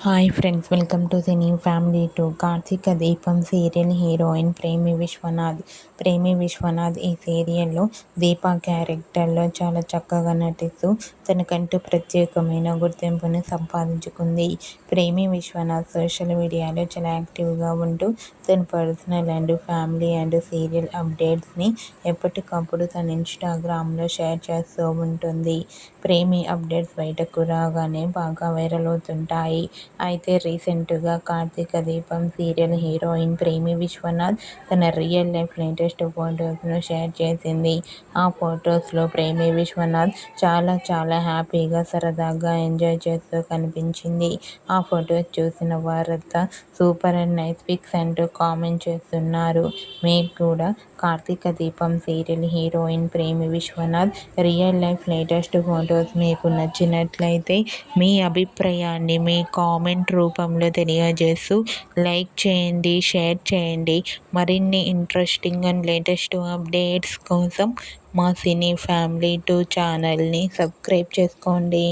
Hi friends, welcome to cine family two. Karthika Deepam serial heroine Premi Vishwanath. ప్రేమి విశ్వనాథ్ ఈ సీరియల్లో దీప క్యారెక్టర్లో చాలా చక్కగా నటిస్తూ తనకంటూ ప్రత్యేకమైన గుర్తింపుని సంపాదించుకుంది. ప్రేమి విశ్వనాథ్ సోషల్ మీడియాలో చాలా యాక్టివ్గా ఉంటూ తన personal and family and serial అప్డేట్స్ని ఎప్పటికప్పుడు తన ఇన్స్టాగ్రామ్లో షేర్ చేస్తూ ఉంటుంది. ప్రేమి అప్డేట్స్ బయటకు రాగానే బాగా వైరల్ అవుతుంటాయి. అయితే రీసెంట్గా కార్తీక దీపం సీరియల్ హీరోయిన్ ప్రేమి విశ్వనాథ్ తన రియల్ లైఫ్ లేటెస్ట్ ఫొటోస్ను షేర్ చేసింది. ఆ ఫొటోస్లో ప్రేమి విశ్వనాథ్ చాలా హ్యాపీగా సరదాగా ఎంజాయ్ చేస్తూ కనిపించింది. ఆ ఫొటోస్ చూసిన వారంతా సూపర్ అండ్ నైస్ పిక్స్ అంటూ కామెంట్ చేస్తున్నారు. మీరు కూడా Karthika Deepam serial heroine Premi Vishwanath real life latest photos మీకు నచ్చినట్లయితే మీ అభిప్రాయాన్ని మీ కామెంట్ రూపంలో తెలియజేస్తూ లైక్ చేయండి, షేర్ చేయండి. మరిన్ని ఇంట్రెస్టింగ్ అండ్ లేటెస్ట్ అప్డేట్స్ కోసం మా సినీ ఫ్యామిలీ 2 ఛానల్ని సబ్స్క్రైబ్ చేసుకోండి.